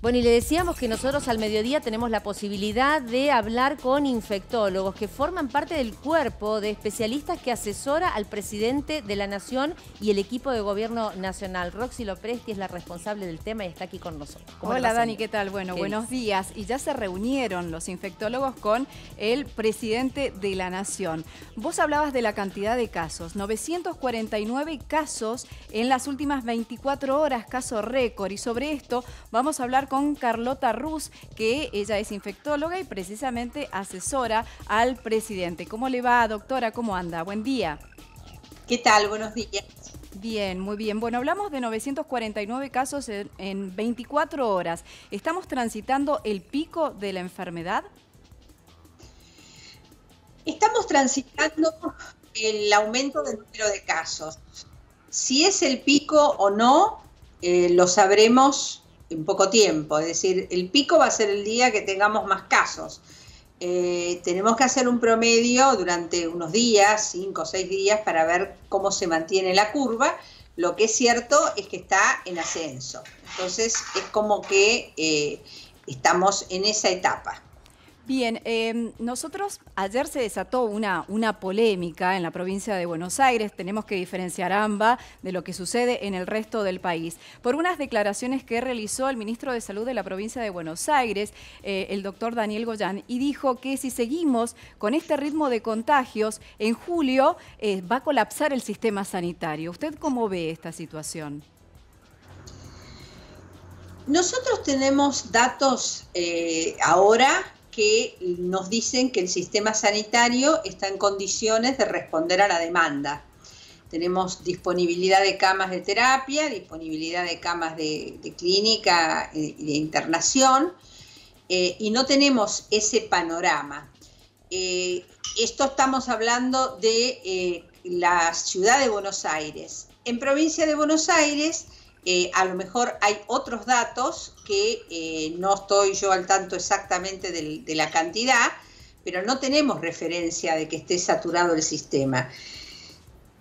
Bueno, y le decíamos que nosotros al mediodía tenemos la posibilidad de hablar con infectólogos que forman parte del cuerpo de especialistas que asesora al presidente de la Nación y el equipo de gobierno nacional. Roxy Lopresti es la responsable del tema y está aquí con nosotros. Hola Dani, ¿qué tal? Bueno, buenos días. Y ya se reunieron los infectólogos con el presidente de la Nación. Vos hablabas de la cantidad de casos, 949 casos en las últimas 24 horas, caso récord. Y sobre esto vamos a hablar con Carlota Ruz, que ella es infectóloga y precisamente asesora al presidente. ¿Cómo le va, doctora? ¿Cómo anda? Buen día. ¿Qué tal? Buenos días. Bien, muy bien. Bueno, hablamos de 949 casos en 24 horas. ¿Estamos transitando el pico de la enfermedad? Estamos transitando el aumento del número de casos. Si es el pico o no, lo sabremos en poco tiempo. Es decir, el pico va a ser el día que tengamos más casos. Tenemos que hacer un promedio durante unos días, 5 o 6 días, para ver cómo se mantiene la curva. Lo que es cierto es que está en ascenso. Entonces, es como que estamos en esa etapa. Bien, nosotros ayer se desató una polémica en la provincia de Buenos Aires. Tenemos que diferenciar AMBA de lo que sucede en el resto del país. Por unas declaraciones que realizó el ministro de Salud de la provincia de Buenos Aires, el doctor Daniel Goyan, y dijo que si seguimos con este ritmo de contagios, en julio va a colapsar el sistema sanitario. ¿Usted cómo ve esta situación? Nosotros tenemos datos ahora que nos dicen que el sistema sanitario está en condiciones de responder a la demanda. Tenemos disponibilidad de camas de terapia, disponibilidad de camas de clínica y de internación, y no tenemos ese panorama. Esto estamos hablando de la ciudad de Buenos Aires. En provincia de Buenos Aires, a lo mejor hay otros datos que no estoy yo al tanto exactamente de la cantidad, pero no tenemos referencia de que esté saturado el sistema.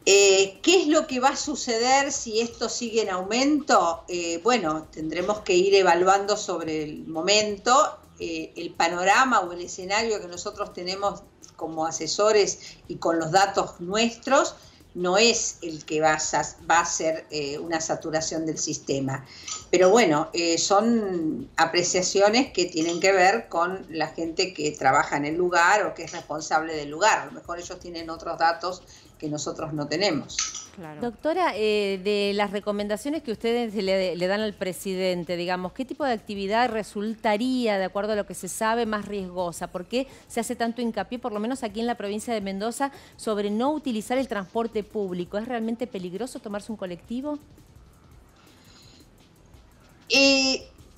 ¿Qué es lo que va a suceder si esto sigue en aumento? Bueno, tendremos que ir evaluando sobre el momento. El panorama o el escenario que nosotros tenemos como asesores y con los datos nuestros no es el que va a ser una saturación del sistema. Pero bueno, son apreciaciones que tienen que ver con la gente que trabaja en el lugar o que es responsable del lugar. A lo mejor ellos tienen otros datos que nosotros no tenemos. Claro. Doctora, de las recomendaciones que ustedes le dan al presidente, digamos, ¿qué tipo de actividad resultaría, de acuerdo a lo que se sabe, más riesgosa? ¿Por qué se hace tanto hincapié, por lo menos aquí en la provincia de Mendoza, sobre no utilizar el transporte público? ¿Es realmente peligroso tomarse un colectivo?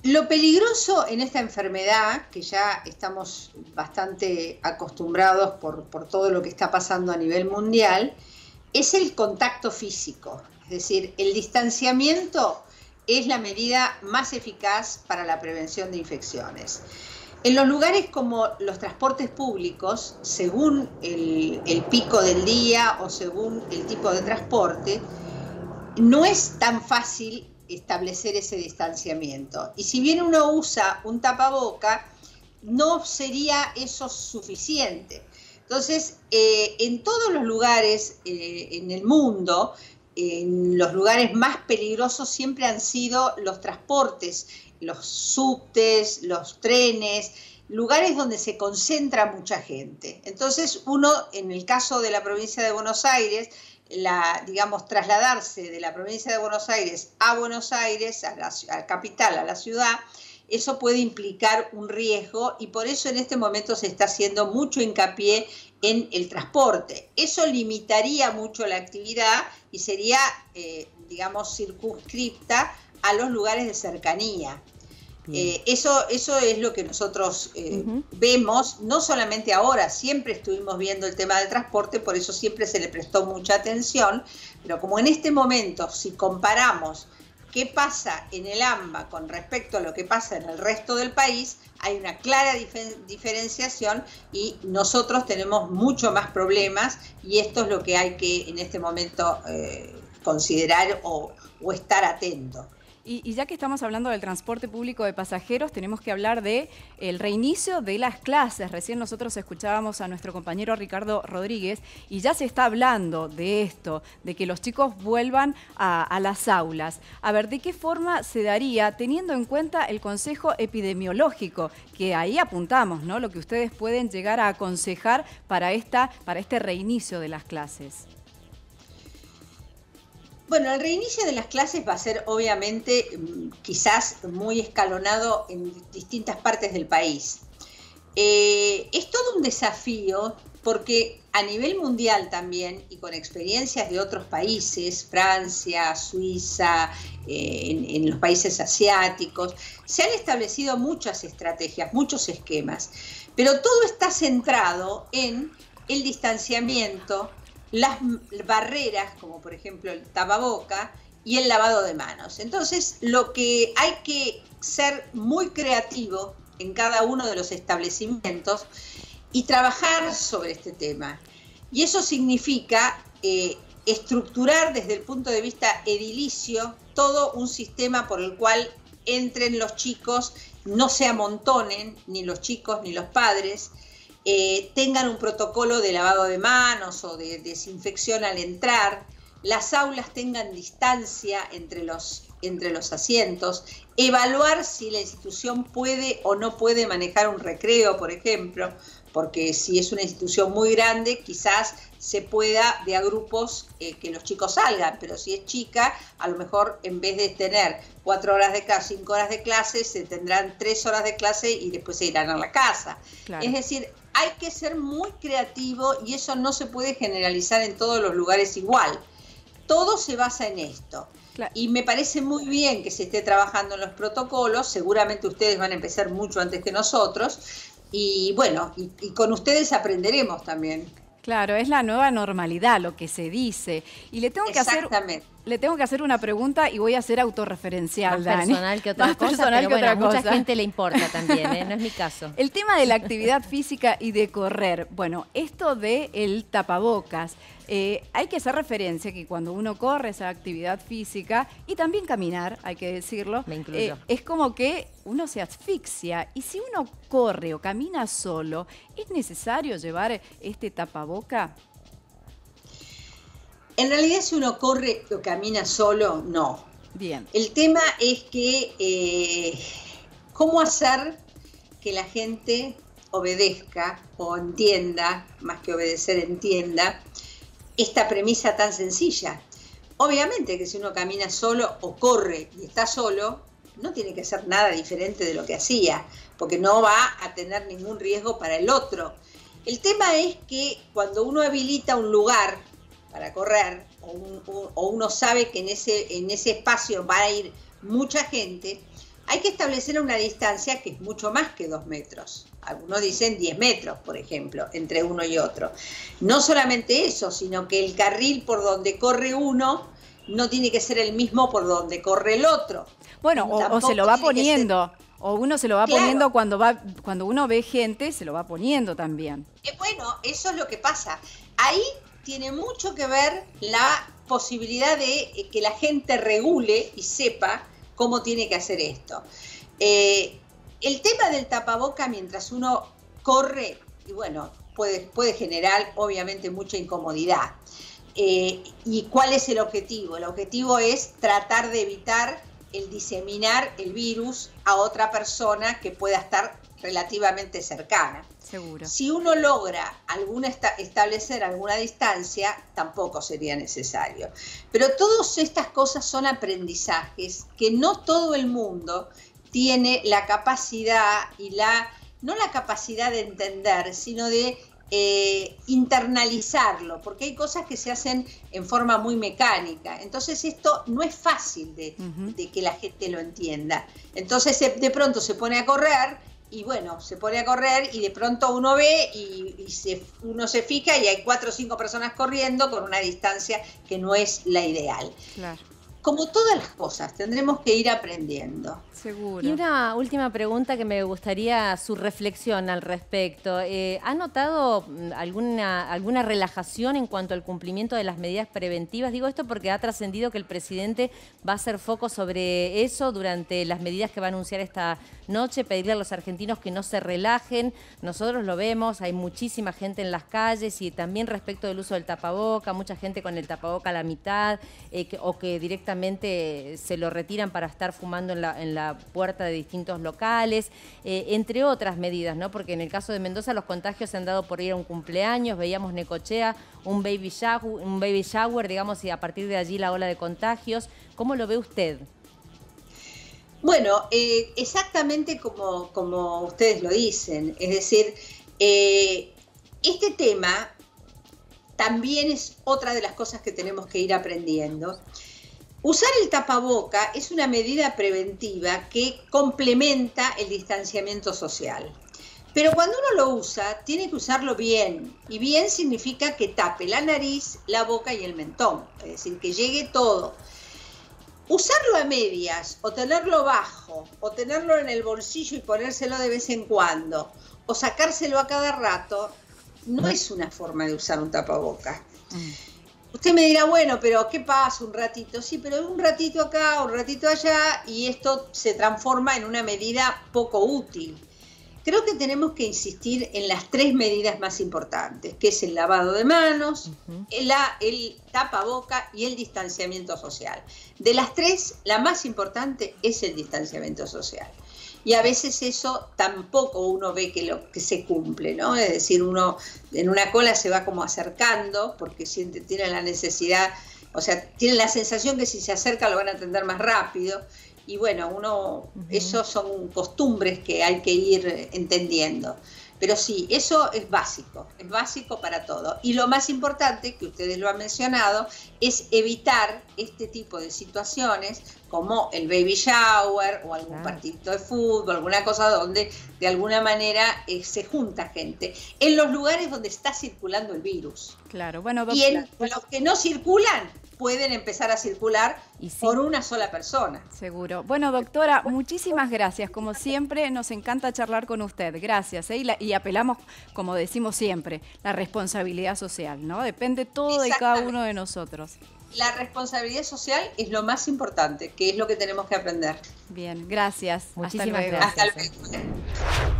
Lo peligroso en esta enfermedad, que ya estamos bastante acostumbrados por todo lo que está pasando a nivel mundial, es el contacto físico. Es decir, el distanciamiento es la medida más eficaz para la prevención de infecciones. En los lugares como los transportes públicos, según el pico del día o según el tipo de transporte, no es tan fácil establecer ese distanciamiento. Y si bien uno usa un tapaboca, no sería eso suficiente. Entonces, en todos los lugares en el mundo, en los lugares más peligrosos siempre han sido los transportes, los subtes, los trenes, lugares donde se concentra mucha gente. Entonces, uno, en el caso de la provincia de Buenos Aires, digamos, trasladarse de la provincia de Buenos Aires, a la capital, a la ciudad, eso puede implicar un riesgo y por eso en este momento se está haciendo mucho hincapié en el transporte. Eso limitaría mucho la actividad y sería, digamos, circunscripta a los lugares de cercanía. Eso es lo que nosotros vemos, no solamente ahora, siempre estuvimos viendo el tema del transporte, por eso siempre se le prestó mucha atención, pero como en este momento, si comparamos qué pasa en el AMBA con respecto a lo que pasa en el resto del país, hay una clara diferenciación y nosotros tenemos mucho más problemas y esto es lo que hay que en este momento considerar o estar atento. Y ya que estamos hablando del transporte público de pasajeros, tenemos que hablar de el reinicio de las clases. Recién nosotros escuchábamos a nuestro compañero Ricardo Rodríguez y ya se está hablando de esto, de que los chicos vuelvan a las aulas. A ver, ¿de qué forma se daría teniendo en cuenta el consejo epidemiológico? Que ahí apuntamos, ¿no? Lo que ustedes pueden llegar a aconsejar para este reinicio de las clases. Bueno, el reinicio de las clases va a ser obviamente quizás muy escalonado en distintas partes del país. Es todo un desafío porque a nivel mundial también y con experiencias de otros países, Francia, Suiza, en los países asiáticos, se han establecido muchas estrategias, muchos esquemas, pero todo está centrado en el distanciamiento, las barreras, como por ejemplo el tapaboca y el lavado de manos. Entonces, lo que hay que ser muy creativo en cada uno de los establecimientos y trabajar sobre este tema. Y eso significa estructurar desde el punto de vista edilicio todo un sistema por el cual entren los chicos, no se amontonen ni los chicos ni los padres, tengan un protocolo de lavado de manos o de desinfección al entrar, las aulas tengan distancia entre los asientos, evaluar si la institución puede o no puede manejar un recreo, por ejemplo, porque si es una institución muy grande, quizás se pueda de a grupos que los chicos salgan, pero si es chica, a lo mejor en vez de tener 4 horas de clase, 5 horas de clase, se tendrán 3 horas de clase y después se irán a la casa. Claro. Es decir, hay que ser muy creativo y eso no se puede generalizar en todos los lugares igual. Todo se basa en esto. Claro. Y me parece muy bien que se esté trabajando en los protocolos, seguramente ustedes van a empezar mucho antes que nosotros, y bueno, y con ustedes aprenderemos también. Claro, es la nueva normalidad lo que se dice. Y le tengo que hacer una pregunta y voy a ser autorreferencial, Dani. Personal que otra cosa, pero bueno, a mucha gente le importa también, no es mi caso. El tema de la actividad física y de correr. Bueno, esto del tapabocas, hay que hacer referencia que cuando uno corre esa actividad física y también caminar, hay que decirlo, me incluyo. Es como que uno se asfixia. Y si uno corre o camina solo, ¿es necesario llevar este tapaboca? En realidad, si uno corre o camina solo, no. Bien. El tema es que cómo hacer que la gente obedezca o entienda, más que obedecer, entienda esta premisa tan sencilla. Obviamente que si uno camina solo o corre y está solo, no tiene que hacer nada diferente de lo que hacía, porque no va a tener ningún riesgo para el otro. El tema es que cuando uno habilita un lugar para correr, o uno sabe que en ese espacio va a ir mucha gente, hay que establecer una distancia que es mucho más que 2 metros. Algunos dicen 10 metros, por ejemplo, entre uno y otro. No solamente eso, sino que el carril por donde corre uno no tiene que ser el mismo por donde corre el otro. Bueno, o se lo va poniendo. O uno se lo va poniendo cuando uno ve gente, se lo va poniendo también. Bueno, eso es lo que pasa. Ahí tiene mucho que ver la posibilidad de que la gente regule y sepa cómo tiene que hacer esto. El tema del tapaboca mientras uno corre, y bueno, puede generar obviamente mucha incomodidad. ¿Y cuál es el objetivo? El objetivo es tratar de evitar el diseminar el virus a otra persona que pueda estar relativamente cercana. Seguro. Si uno logra establecer alguna distancia, tampoco sería necesario. Pero todas estas cosas son aprendizajes que no todo el mundo tiene la capacidad y no la capacidad de entender, sino de internalizarlo, porque hay cosas que se hacen en forma muy mecánica. Entonces esto no es fácil de que la gente lo entienda. Entonces de pronto se pone a correr y bueno, se pone a correr y de pronto uno ve uno se fija y hay 4 o 5 personas corriendo con una distancia que no es la ideal. Claro. como todas las cosas, tendremos que ir aprendiendo. Seguro. Y una última pregunta que me gustaría su reflexión al respecto. ¿Ha notado alguna relajación en cuanto al cumplimiento de las medidas preventivas? Digo esto porque ha trascendido que el presidente va a hacer foco sobre eso durante las medidas que va a anunciar esta noche, pedirle a los argentinos que no se relajen. Nosotros lo vemos, hay muchísima gente en las calles y también respecto del uso del tapaboca, mucha gente con el tapaboca a la mitad o que directamente se lo retiran para estar fumando en la puerta de distintos locales, entre otras medidas, ¿no? Porque en el caso de Mendoza los contagios se han dado por ir a un cumpleaños, veíamos Necochea, un baby shower, digamos, y a partir de allí la ola de contagios. ¿Cómo lo ve usted? Bueno, exactamente como ustedes lo dicen, es decir, este tema también es otra de las cosas que tenemos que ir aprendiendo. Usar el tapaboca es una medida preventiva que complementa el distanciamiento social. Pero cuando uno lo usa, tiene que usarlo bien. Y bien significa que tape la nariz, la boca y el mentón. Es decir, que llegue todo. Usarlo a medias, o tenerlo bajo, o tenerlo en el bolsillo y ponérselo de vez en cuando, o sacárselo a cada rato, no es una forma de usar un tapaboca. Usted me dirá, bueno, pero ¿qué pasa un ratito? Sí, pero un ratito acá, un ratito allá, y esto se transforma en una medida poco útil. Creo que tenemos que insistir en las 3 medidas más importantes, que es el lavado de manos, el tapaboca y el distanciamiento social. De las 3, la más importante es el distanciamiento social. Y a veces eso tampoco uno ve que se cumple, ¿no? Es decir, uno en una cola se va como acercando porque tiene la necesidad, o sea, tiene la sensación que si se acerca lo van a atender más rápido. Y bueno, esos son costumbres que hay que ir entendiendo. Pero sí, eso es básico para todo. Y lo más importante, que ustedes lo han mencionado, es evitar este tipo de situaciones como el baby shower o algún partidito de fútbol, alguna cosa donde de alguna manera se junta gente, en los lugares donde está circulando el virus. Claro, bueno, y en los que no circulan, pueden empezar a circular por una sola persona. Seguro. Bueno, doctora, muchísimas gracias. Como siempre, nos encanta charlar con usted. Gracias. Y apelamos, como decimos siempre, la responsabilidad social, ¿no? Depende todo de cada uno de nosotros. La responsabilidad social es lo más importante, que es lo que tenemos que aprender. Bien, gracias. Muchísimas gracias. Hasta luego.